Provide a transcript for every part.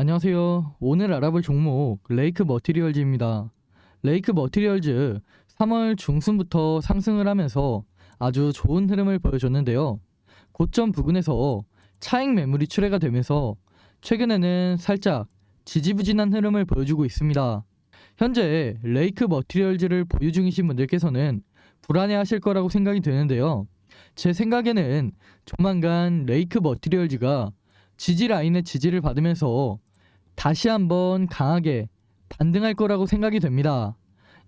안녕하세요. 오늘 알아볼 종목 레이크 머티리얼즈입니다. 레이크 머티리얼즈 3월 중순부터 상승을 하면서 아주 좋은 흐름을 보여줬는데요. 고점 부근에서 차익 매물이 출회가 되면서 최근에는 살짝 지지부진한 흐름을 보여주고 있습니다. 현재 레이크 머티리얼즈를 보유 중이신 분들께서는 불안해하실 거라고 생각이 드는데요. 제 생각에는 조만간 레이크 머티리얼즈가 지지 라인의 지지를 받으면서 다시 한번 강하게 반등할 거라고 생각이 됩니다.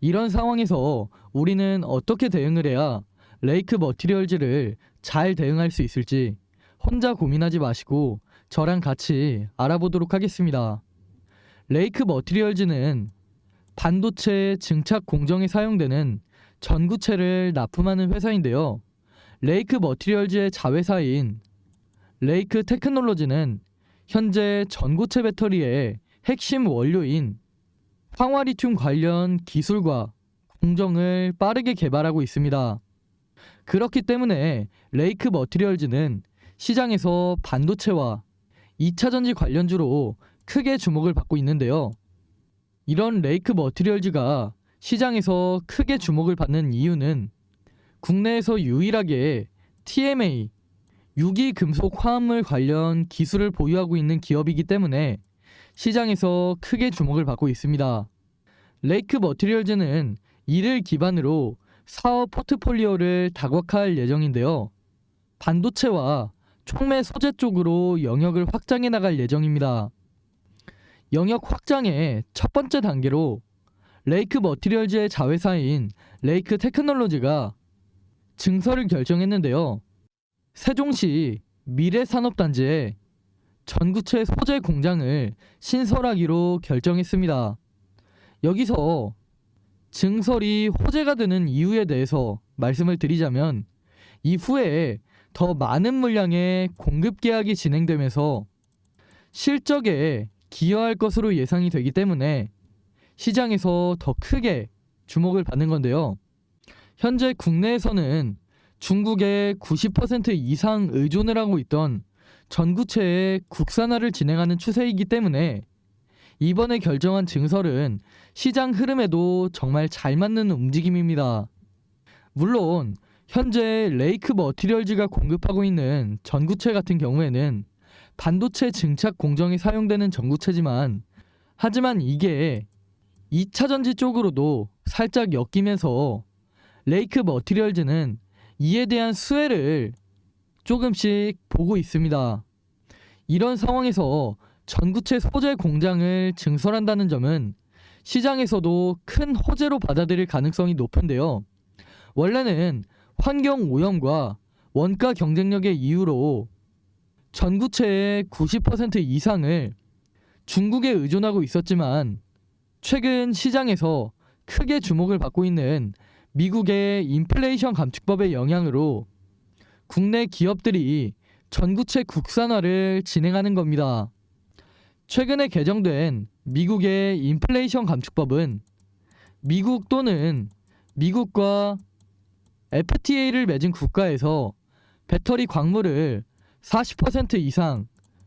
이런 상황에서 우리는 어떻게 대응을 해야 레이크 머티리얼즈를 잘 대응할 수 있을지 혼자 고민하지 마시고 저랑 같이 알아보도록 하겠습니다. 레이크 머티리얼즈는 반도체 증착 공정에 사용되는 전구체를 납품하는 회사인데요. 레이크 머티리얼즈의 자회사인 레이크 테크놀로지는 현재 전고체 배터리의 핵심 원료인 황화리튬 관련 기술과 공정을 빠르게 개발하고 있습니다. 그렇기 때문에 레이크 머티리얼즈는 시장에서 반도체와 2차전지 관련주로 크게 주목을 받고 있는데요. 이런 레이크 머티리얼즈가 시장에서 크게 주목을 받는 이유는 국내에서 유일하게 TMA 유기금속 화합물 관련 기술을 보유하고 있는 기업이기 때문에 시장에서 크게 주목을 받고 있습니다. 레이크 머티리얼즈는 이를 기반으로 사업 포트폴리오를 다각화할 예정인데요. 반도체와 촉매 소재 쪽으로 영역을 확장해 나갈 예정입니다. 영역 확장의 첫 번째 단계로 레이크 머티리얼즈의 자회사인 레이크 테크놀로지가 증설을 결정했는데요. 세종시 미래산업단지에 전구체 소재 공장을 신설하기로 결정했습니다. 여기서 증설이 호재가 되는 이유에 대해서 말씀을 드리자면 이후에 더 많은 물량의 공급 계약이 진행되면서 실적에 기여할 것으로 예상이 되기 때문에 시장에서 더 크게 주목을 받는 건데요. 현재 국내에서는 중국에 90% 이상 의존을 하고 있던 전구체의 국산화를 진행하는 추세이기 때문에 이번에 결정한 증설은 시장 흐름에도 정말 잘 맞는 움직임입니다. 물론 현재 레이크 머티리얼즈가 공급하고 있는 전구체 같은 경우에는 반도체 증착 공정에 사용되는 전구체지만 하지만 이게 2차전지 쪽으로도 살짝 엮이면서 레이크 머티리얼즈는 이에 대한 수혜를 조금씩 보고 있습니다. 이런 상황에서 전구체 소재 공장을 증설한다는 점은 시장에서도 큰 호재로 받아들일 가능성이 높은데요. 원래는 환경 오염과 원가 경쟁력의 이유로 전구체의 90% 이상을 중국에 의존하고 있었지만 최근 시장에서 크게 주목을 받고 있는 미국의 인플레이션 감축법의 영향으로 국내 기업들이 전구체 국산화를 진행하는 겁니다. 최근에 개정된 미국의 인플레이션 감축법은 미국 또는 미국과 FTA를 맺은 국가에서 배터리 광물을 40% 이상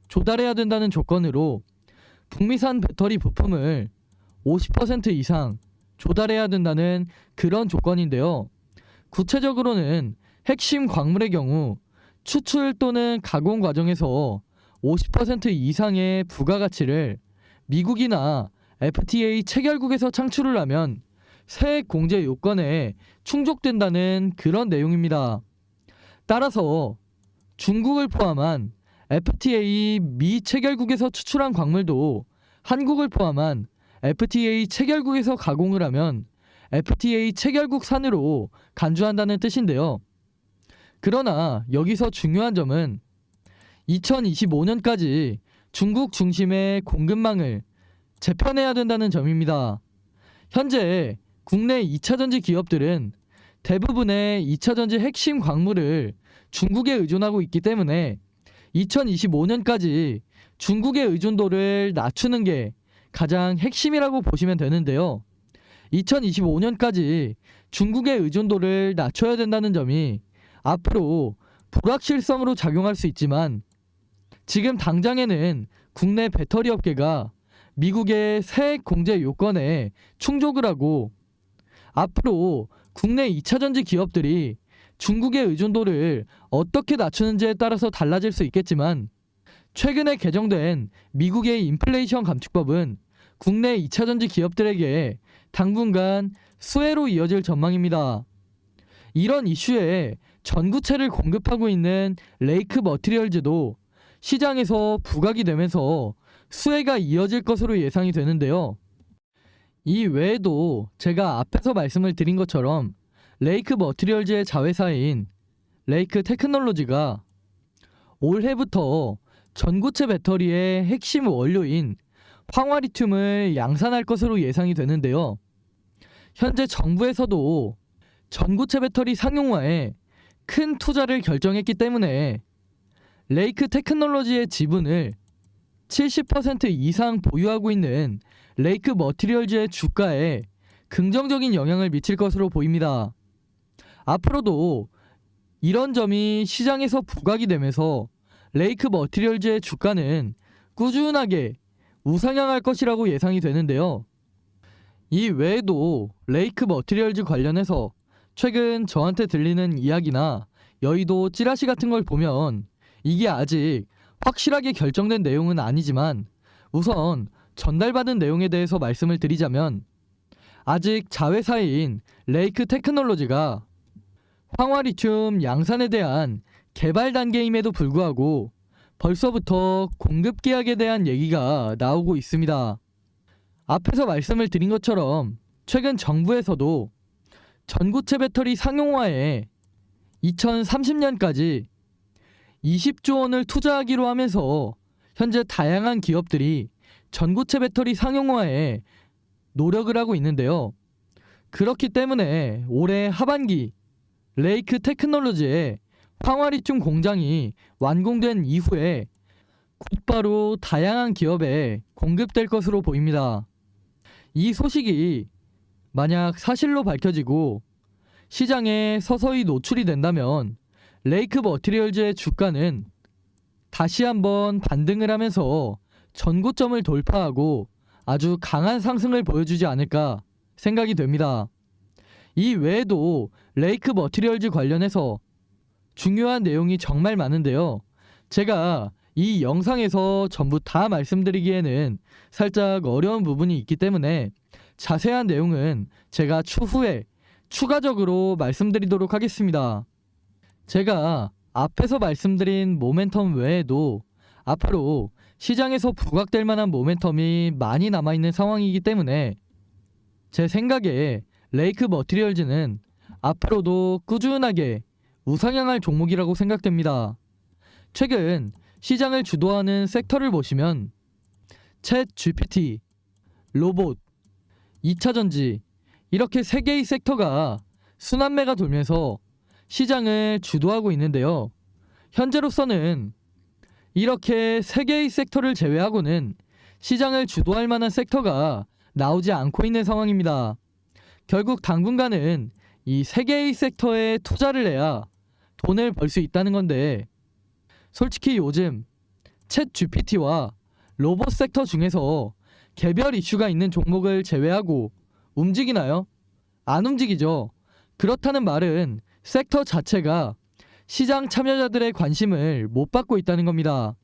조달해야 된다는 조건으로 북미산 배터리 부품을 50% 이상 조달해야 된다는 그런 조건인데요. 구체적으로는 핵심 광물의 경우 추출 또는 가공 과정에서 50% 이상의 부가가치를 미국이나 FTA 체결국에서 창출을 하면 세액 공제 요건에 충족된다는 그런 내용입니다. 따라서 중국을 포함한 FTA 미체결국에서 추출한 광물도 한국을 포함한 FTA 체결국에서 가공을 하면 FTA 체결국 산으로 간주한다는 뜻인데요. 그러나 여기서 중요한 점은 2025년까지 중국 중심의 공급망을 재편해야 된다는 점입니다. 현재 국내 2차전지 기업들은 대부분의 2차전지 핵심 광물을 중국에 의존하고 있기 때문에 2025년까지 중국의 의존도를 낮추는 게 가장 핵심이라고 보시면 되는데요. 2025년까지 중국의 의존도를 낮춰야 된다는 점이 앞으로 불확실성으로 작용할 수 있지만 지금 당장에는 국내 배터리 업계가 미국의 세액 공제 요건에 충족을 하고 앞으로 국내 2차전지 기업들이 중국의 의존도를 어떻게 낮추는지에 따라서 달라질 수 있겠지만 최근에 개정된 미국의 인플레이션 감축법은 국내 2차전지 기업들에게 당분간 수혜로 이어질 전망입니다. 이런 이슈에 전구체를 공급하고 있는 레이크 머티리얼즈도 시장에서 부각이 되면서 수혜가 이어질 것으로 예상이 되는데요. 이 외에도 제가 앞에서 말씀을 드린 것처럼 레이크 머티리얼즈의 자회사인 레이크 테크놀로지가 올해부터 전고체 배터리의 핵심 원료인 황화리튬을 양산할 것으로 예상이 되는데요. 현재 정부에서도 전고체 배터리 상용화에 큰 투자를 결정했기 때문에 레이크 테크놀로지의 지분을 70% 이상 보유하고 있는 레이크 머티리얼즈의 주가에 긍정적인 영향을 미칠 것으로 보입니다. 앞으로도 이런 점이 시장에서 부각이 되면서 레이크 머티리얼즈의 주가는 꾸준하게 우상향할 것이라고 예상이 되는데요. 이 외에도 레이크 머티리얼즈 관련해서 최근 저한테 들리는 이야기나 여의도 찌라시 같은 걸 보면 이게 아직 확실하게 결정된 내용은 아니지만 우선 전달받은 내용에 대해서 말씀을 드리자면 아직 자회사인 레이크 테크놀로지가 황화리튬 양산에 대한 개발 단계임에도 불구하고 벌써부터 공급 계약에 대한 얘기가 나오고 있습니다. 앞에서 말씀을 드린 것처럼 최근 정부에서도 전고체 배터리 상용화에 2030년까지 20조 원을 투자하기로 하면서 현재 다양한 기업들이 전고체 배터리 상용화에 노력을 하고 있는데요. 그렇기 때문에 올해 하반기 레이크 테크놀로지의 황화리튬 공장이 완공된 이후에 곧바로 다양한 기업에 공급될 것으로 보입니다. 이 소식이 만약 사실로 밝혀지고 시장에 서서히 노출이 된다면 레이크 머티리얼즈의 주가는 다시 한번 반등을 하면서 전고점을 돌파하고 아주 강한 상승을 보여주지 않을까 생각이 됩니다. 이 외에도 레이크 머티리얼즈 관련해서 중요한 내용이 정말 많은데요. 제가 이 영상에서 전부 다 말씀드리기에는 살짝 어려운 부분이 있기 때문에 자세한 내용은 제가 추후에 추가적으로 말씀드리도록 하겠습니다. 제가 앞에서 말씀드린 모멘텀 외에도 앞으로 시장에서 부각될 만한 모멘텀이 많이 남아있는 상황이기 때문에 제 생각에 레이크 머티리얼즈는 앞으로도 꾸준하게 우상향할 종목이라고 생각됩니다. 최근 시장을 주도하는 섹터를 보시면 챗 GPT, 로봇, 2차전지 이렇게 3개의 섹터가 순환매가 돌면서 시장을 주도하고 있는데요. 현재로서는 이렇게 3개의 섹터를 제외하고는 시장을 주도할 만한 섹터가 나오지 않고 있는 상황입니다. 결국 당분간은 이 3개의 섹터에 투자를 해야 돈을 벌 수 있다는 건데 솔직히 요즘 챗 GPT와 로봇 섹터 중에서 개별 이슈가 있는 종목을 제외하고 움직이나요? 안 움직이죠. 그렇다는 말은 섹터 자체가 시장 참여자들의 관심을 못 받고 있다는 겁니다.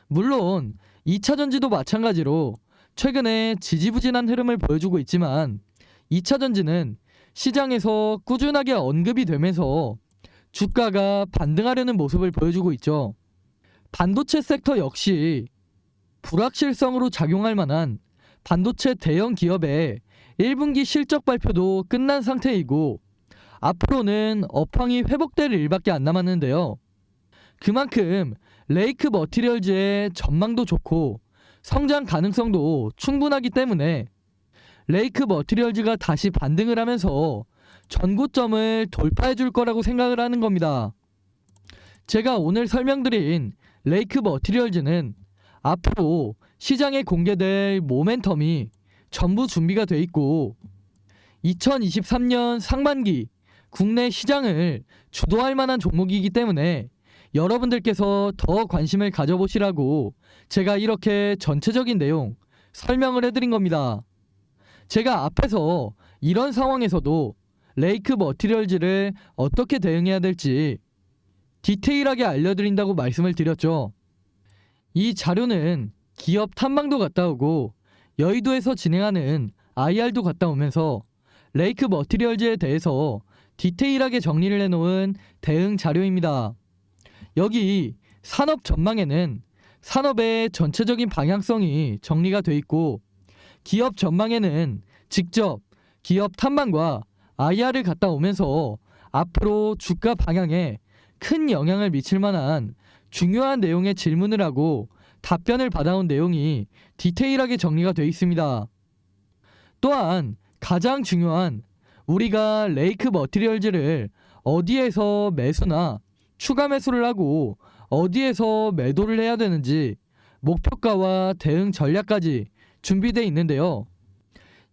물론 2차전지도 마찬가지로 최근에 지지부진한 흐름을 보여주고 있지만 2차전지는 시장에서 꾸준하게 언급이 되면서 주가가 반등하려는 모습을 보여주고 있죠. 반도체 섹터 역시 불확실성으로 작용할 만한 반도체 대형 기업의 1분기 실적 발표도 끝난 상태이고 앞으로는 업황이 회복될 일밖에 안 남았는데요. 그만큼 레이크 머티리얼즈의 전망도 좋고 성장 가능성도 충분하기 때문에 레이크 머티리얼즈가 다시 반등을 하면서 전고점을 돌파해 줄 거라고 생각을 하는 겁니다. 제가 오늘 설명드린 레이크 머티리얼즈는 앞으로 시장에 공개될 모멘텀이 전부 준비가 돼 있고 2023년 상반기 국내 시장을 주도할 만한 종목이기 때문에 여러분들께서 더 관심을 가져보시라고 제가 이렇게 전체적인 내용 설명을 해드린 겁니다. 제가 앞에서 이런 상황에서도 레이크 머티리얼즈를 어떻게 대응해야 될지 디테일하게 알려드린다고 말씀을 드렸죠. 이 자료는 기업 탐방도 갔다 오고 여의도에서 진행하는 IR도 갔다 오면서 레이크 머티리얼즈에 대해서 디테일하게 정리를 해놓은 대응 자료입니다. 여기 산업 전망에는 산업의 전체적인 방향성이 정리가 돼 있고, 기업 전망에는 직접 기업 탐방과 IR을 갔다 오면서 앞으로 주가 방향에 큰 영향을 미칠 만한 중요한 내용의 질문을 하고 답변을 받아온 내용이 디테일하게 정리가 되어 있습니다. 또한 가장 중요한 우리가 레이크 머티리얼즈를 어디에서 매수나 추가 매수를 하고 어디에서 매도를 해야 되는지 목표가와 대응 전략까지 준비되어 있는데요.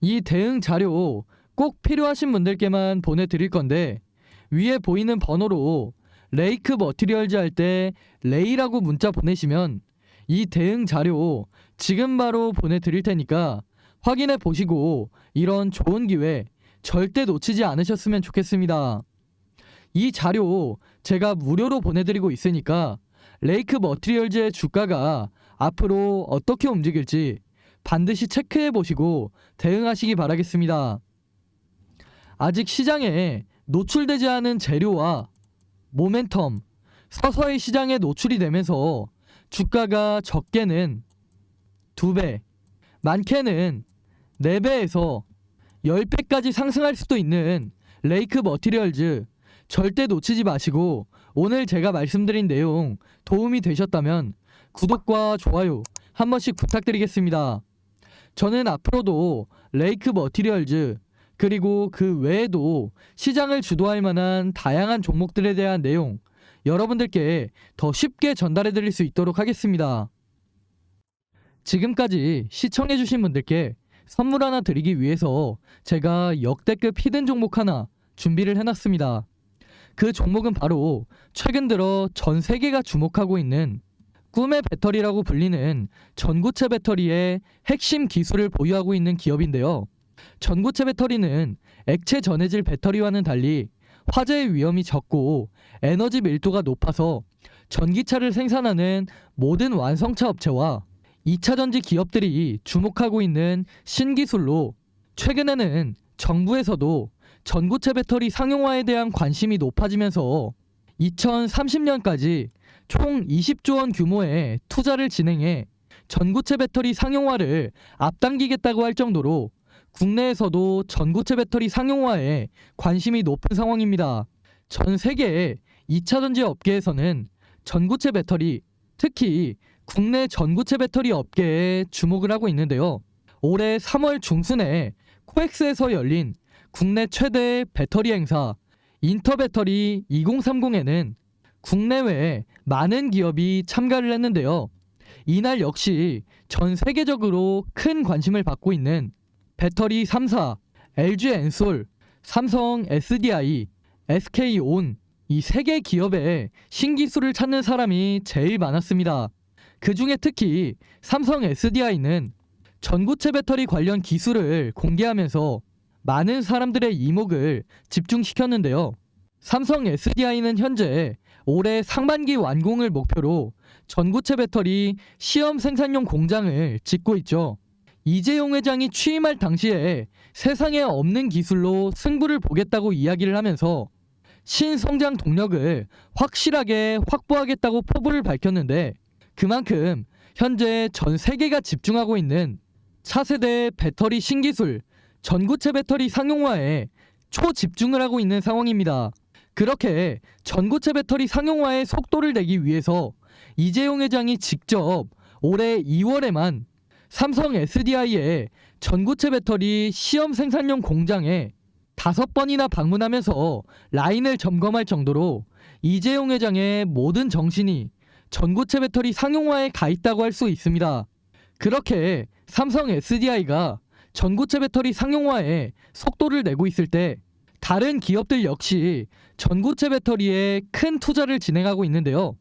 이 대응 자료 꼭 필요하신 분들께만 보내드릴 건데, 위에 보이는 번호로 레이크 머티리얼즈 할 때 레이라고 문자 보내시면 이 대응 자료 지금 바로 보내드릴 테니까 확인해 보시고 이런 좋은 기회 절대 놓치지 않으셨으면 좋겠습니다. 이 자료 제가 무료로 보내드리고 있으니까 레이크 머티리얼즈의 주가가 앞으로 어떻게 움직일지 반드시 체크해 보시고 대응하시기 바라겠습니다. 아직 시장에 노출되지 않은 재료와 모멘텀, 서서히 시장에 노출이 되면서 주가가 적게는 2배, 많게는 4배에서 10배까지 상승할 수도 있는 레이크 머티리얼즈 절대 놓치지 마시고, 오늘 제가 말씀드린 내용 도움이 되셨다면 구독과 좋아요 한 번씩 부탁드리겠습니다. 저는 앞으로도 레이크 머티리얼즈 그리고 그 외에도 시장을 주도할 만한 다양한 종목들에 대한 내용 여러분들께 더 쉽게 전달해 드릴 수 있도록 하겠습니다. 지금까지 시청해주신 분들께 선물 하나 드리기 위해서 제가 역대급 히든 종목 하나 준비를 해놨습니다. 그 종목은 바로 최근 들어 전 세계가 주목하고 있는 꿈의 배터리라고 불리는 전고체 배터리의 핵심 기술을 보유하고 있는 기업인데요. 전고체 배터리는 액체 전해질 배터리와는 달리 화재의 위험이 적고 에너지 밀도가 높아서 전기차를 생산하는 모든 완성차 업체와 2차 전지 기업들이 주목하고 있는 신기술로, 최근에는 정부에서도 전고체 배터리 상용화에 대한 관심이 높아지면서 2030년까지 총 20조 원 규모의 투자를 진행해 전고체 배터리 상용화를 앞당기겠다고 할 정도로 국내에서도 전고체 배터리 상용화에 관심이 높은 상황입니다. 전 세계의 2차 전지 업계에서는 전고체 배터리, 특히 국내 전고체 배터리 업계에 주목을 하고 있는데요. 올해 3월 중순에 코엑스에서 열린 국내 최대 배터리 행사 인터배터리 2030에는 국내외 많은 기업이 참가를 했는데요. 이날 역시 전 세계적으로 큰 관심을 받고 있는 배터리 3사, LG 엔솔, 삼성 SDI, SK온, 이 3개 기업의 신기술을 찾는 사람이 제일 많았습니다. 그 중에 특히 삼성 SDI는 전고체 배터리 관련 기술을 공개하면서 많은 사람들의 이목을 집중시켰는데요. 삼성 SDI는 현재 올해 상반기 완공을 목표로 전고체 배터리 시험 생산용 공장을 짓고 있죠. 이재용 회장이 취임할 당시에 세상에 없는 기술로 승부를 보겠다고 이야기를 하면서 신성장 동력을 확실하게 확보하겠다고 포부를 밝혔는데, 그만큼 현재 전 세계가 집중하고 있는 차세대 배터리 신기술 전고체 배터리 상용화에 초집중을 하고 있는 상황입니다. 그렇게 전고체 배터리 상용화의 속도를 내기 위해서 이재용 회장이 직접 올해 2월에만 삼성 SDI의 전고체 배터리 시험 생산용 공장에 5번이나 방문하면서 라인을 점검할 정도로 이재용 회장의 모든 정신이 전고체 배터리 상용화에 가 있다고 할 수 있습니다. 그렇게 삼성 SDI가 전고체 배터리 상용화에 속도를 내고 있을 때 다른 기업들 역시 전고체 배터리에 큰 투자를 진행하고 있는데요.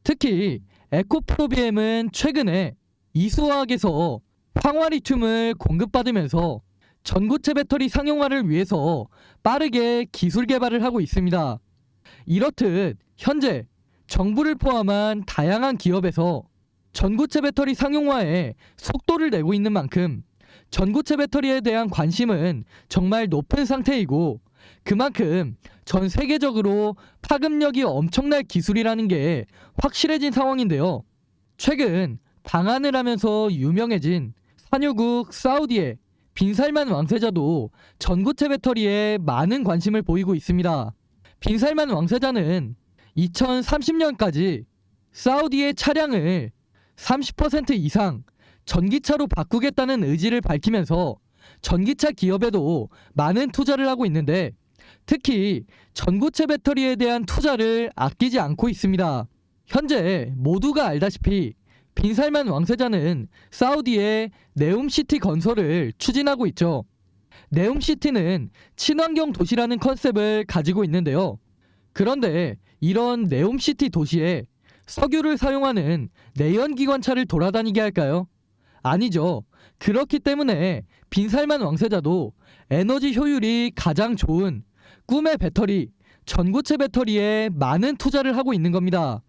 특히 에코프로비엠은 최근에 이수화학에서 황화리튬을 공급받으면서 전고체 배터리 상용화를 위해서 빠르게 기술 개발을 하고 있습니다. 이렇듯 현재 정부를 포함한 다양한 기업에서 전고체 배터리 상용화에 속도를 내고 있는 만큼 전고체 배터리에 대한 관심은 정말 높은 상태이고, 그만큼 전 세계적으로 파급력이 엄청날 기술이라는 게 확실해진 상황인데요. 최근 방한을 하면서 유명해진 산유국 사우디의 빈살만 왕세자도 전고체 배터리에 많은 관심을 보이고 있습니다. 빈살만 왕세자는 2030년까지 사우디의 차량을 30% 이상 전기차로 바꾸겠다는 의지를 밝히면서 전기차 기업에도 많은 투자를 하고 있는데, 특히 전고체 배터리에 대한 투자를 아끼지 않고 있습니다. 현재 모두가 알다시피 빈살만 왕세자는 사우디의 네움시티 건설을 추진하고 있죠. 네움시티는 친환경 도시라는 컨셉을 가지고 있는데요. 그런데 이런 네움시티 도시에 석유를 사용하는 내연기관차를 돌아다니게 할까요? 아니죠. 그렇기 때문에 빈살만 왕세자도 에너지 효율이 가장 좋은 꿈의 배터리, 전고체 배터리에 많은 투자를 하고 있는 겁니다.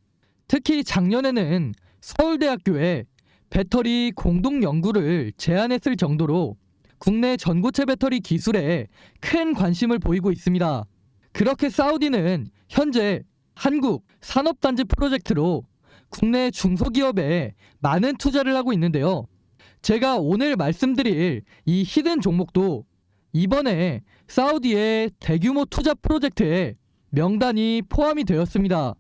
특히 작년에는 서울대학교에 배터리 공동 연구를 제안했을 정도로 국내 전고체 배터리 기술에 큰 관심을 보이고 있습니다. 그렇게 사우디는 현재 한국 산업단지 프로젝트로 국내 중소기업에 많은 투자를 하고 있는데요. 제가 오늘 말씀드릴 이 히든 종목도 이번에 사우디의 대규모 투자 프로젝트에 명단이 포함이 되었습니다.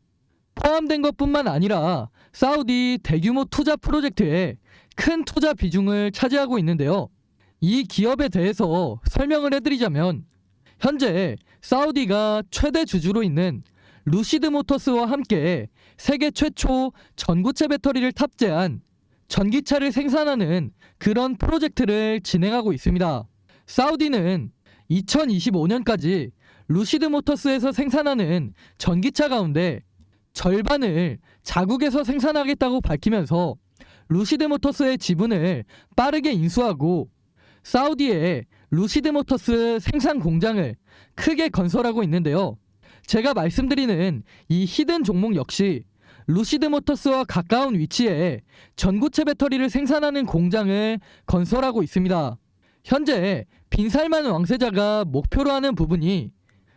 포함된 것뿐만 아니라 사우디 대규모 투자 프로젝트에 큰 투자 비중을 차지하고 있는데요. 이 기업에 대해서 설명을 해드리자면, 현재 사우디가 최대 주주로 있는 루시드 모터스와 함께 세계 최초 전고체 배터리를 탑재한 전기차를 생산하는 그런 프로젝트를 진행하고 있습니다. 사우디는 2025년까지 루시드 모터스에서 생산하는 전기차 가운데 절반을 자국에서 생산하겠다고 밝히면서 루시드 모터스의 지분을 빠르게 인수하고 사우디에 루시드 모터스 생산 공장을 크게 건설하고 있는데요. 제가 말씀드리는 이 히든 종목 역시 루시드 모터스와 가까운 위치에 전고체 배터리를 생산하는 공장을 건설하고 있습니다. 현재 빈살만 왕세자가 목표로 하는 부분이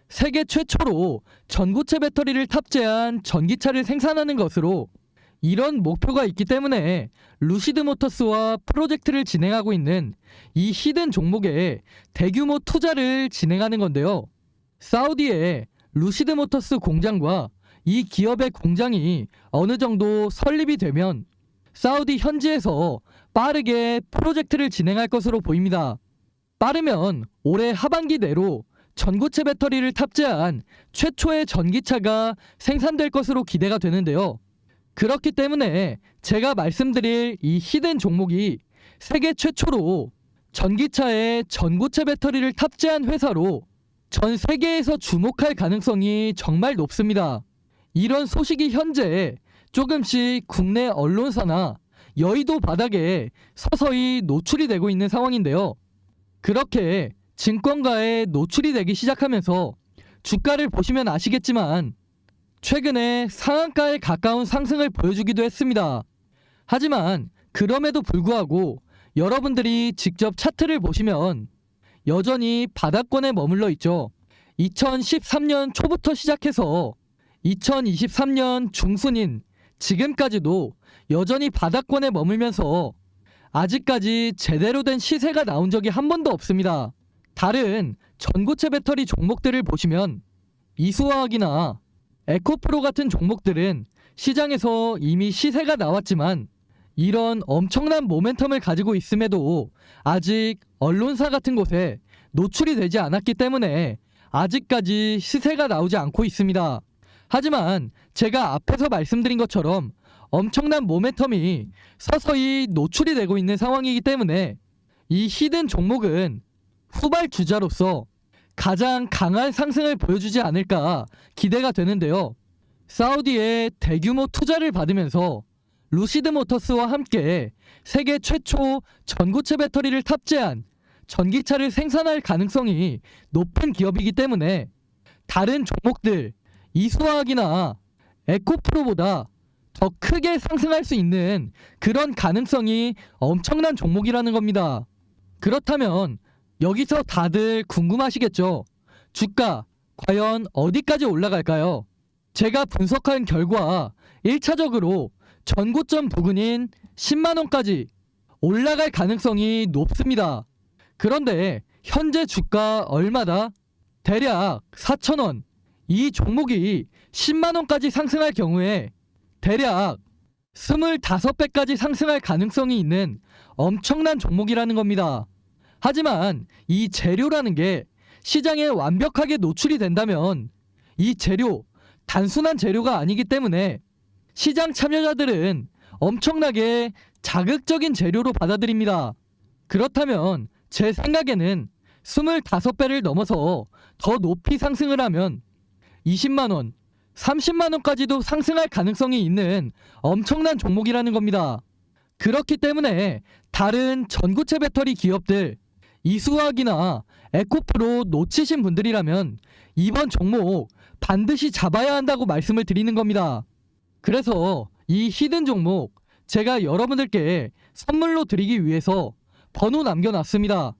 세계 최초로 전고체 배터리를 탑재한 전기차를 생산하는 것으로, 이런 목표가 있기 때문에 루시드 모터스와 프로젝트를 진행하고 있는 이 히든 종목에 대규모 투자를 진행하는 건데요. 사우디의 루시드 모터스 공장과 이 기업의 공장이 어느 정도 설립이 되면 사우디 현지에서 빠르게 프로젝트를 진행할 것으로 보입니다. 빠르면 올해 하반기 내로 전고체 배터리를 탑재한 최초의 전기차가 생산될 것으로 기대가 되는데요. 그렇기 때문에 제가 말씀드릴 이 히든 종목이 세계 최초로 전기차에 전고체 배터리를 탑재한 회사로 전 세계에서 주목할 가능성이 정말 높습니다. 이런 소식이 현재 조금씩 국내 언론사나 여의도 바닥에 서서히 노출이 되고 있는 상황인데요. 그렇게 증권가에 노출이 되기 시작하면서 주가를 보시면 아시겠지만 최근에 상한가에 가까운 상승을 보여주기도 했습니다. 하지만 그럼에도 불구하고 여러분들이 직접 차트를 보시면 여전히 바닥권에 머물러 있죠. 2013년 초부터 시작해서 2023년 중순인 지금까지도 여전히 바닥권에 머물면서 아직까지 제대로 된 시세가 나온 적이 한 번도 없습니다. 다른 전고체 배터리 종목들을 보시면 이수화학이나 에코프로 같은 종목들은 시장에서 이미 시세가 나왔지만 이런 엄청난 모멘텀을 가지고 있음에도 아직 언론사 같은 곳에 노출이 되지 않았기 때문에 아직까지 시세가 나오지 않고 있습니다. 하지만 제가 앞에서 말씀드린 것처럼 엄청난 모멘텀이 서서히 노출이 되고 있는 상황이기 때문에 이 히든 종목은 후발주자로서 가장 강한 상승을 보여주지 않을까 기대가 되는데요. 사우디의 대규모 투자를 받으면서 루시드 모터스와 함께 세계 최초 전고체 배터리를 탑재한 전기차를 생산할 가능성이 높은 기업이기 때문에 다른 종목들 이수화학이나 에코프로보다 더 크게 상승할 수 있는 그런 가능성이 엄청난 종목이라는 겁니다. 그렇다면 여기서 다들 궁금하시겠죠? 주가 과연 어디까지 올라갈까요? 제가 분석한 결과 1차적으로 전고점 부근인 10만원까지 올라갈 가능성이 높습니다. 그런데 현재 주가 얼마다? 대략 4,000원. 이 종목이 10만원까지 상승할 경우에 대략 25배까지 상승할 가능성이 있는 엄청난 종목이라는 겁니다. 하지만 이 재료라는 게 시장에 완벽하게 노출이 된다면 이 재료, 단순한 재료가 아니기 때문에 시장 참여자들은 엄청나게 자극적인 재료로 받아들입니다. 그렇다면 제 생각에는 25배를 넘어서 더 높이 상승을 하면 20만원, 30만원까지도 상승할 가능성이 있는 엄청난 종목이라는 겁니다. 그렇기 때문에 다른 전고체 배터리 기업들, 이수화학이나 에코프로 놓치신 분들이라면 이번 종목 반드시 잡아야 한다고 말씀을 드리는 겁니다. 그래서 이 히든 종목 제가 여러분들께 선물로 드리기 위해서 번호 남겨놨습니다.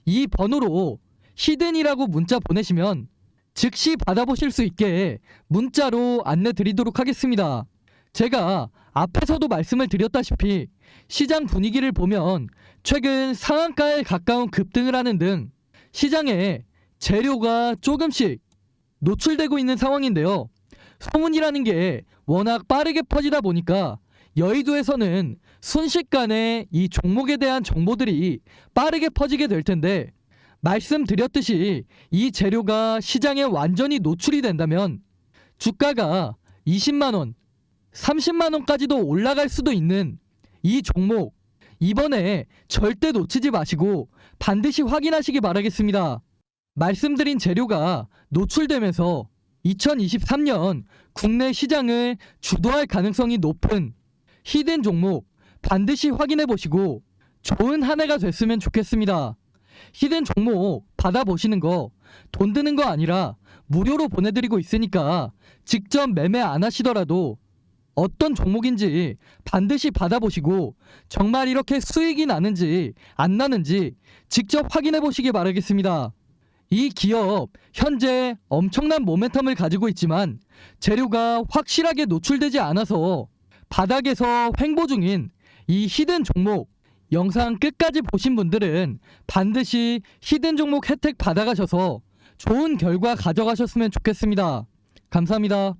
이 번호로 히든이라고 문자 보내시면 즉시 받아보실 수 있게 문자로 안내 드리도록 하겠습니다. 제가 앞에서도 말씀을 드렸다시피 시장 분위기를 보면 최근 상한가에 가까운 급등을 하는 등 시장에 재료가 조금씩 노출되고 있는 상황인데요. 소문이라는 게 워낙 빠르게 퍼지다 보니까 여의도에서는 순식간에 이 종목에 대한 정보들이 빠르게 퍼지게 될 텐데, 말씀드렸듯이 이 재료가 시장에 완전히 노출이 된다면 주가가 20만원, 30만원까지도 올라갈 수도 있는 이 종목, 이번에 절대 놓치지 마시고 반드시 확인하시기 바라겠습니다. 말씀드린 재료가 노출되면서 2023년 국내 시장을 주도할 가능성이 높은 히든 종목 반드시 확인해 보시고 좋은 한 해가 됐으면 좋겠습니다. 히든 종목 받아보시는 거 돈 드는 거 아니라 무료로 보내드리고 있으니까 직접 매매 안 하시더라도 어떤 종목인지 반드시 받아보시고 정말 이렇게 수익이 나는지 안 나는지 직접 확인해 보시기 바라겠습니다. 이 기업 현재 엄청난 모멘텀을 가지고 있지만 재료가 확실하게 노출되지 않아서 바닥에서 횡보 중인 이 히든 종목, 영상 끝까지 보신 분들은 반드시 히든 종목 혜택 받아가셔서 좋은 결과 가져가셨으면 좋겠습니다. 감사합니다.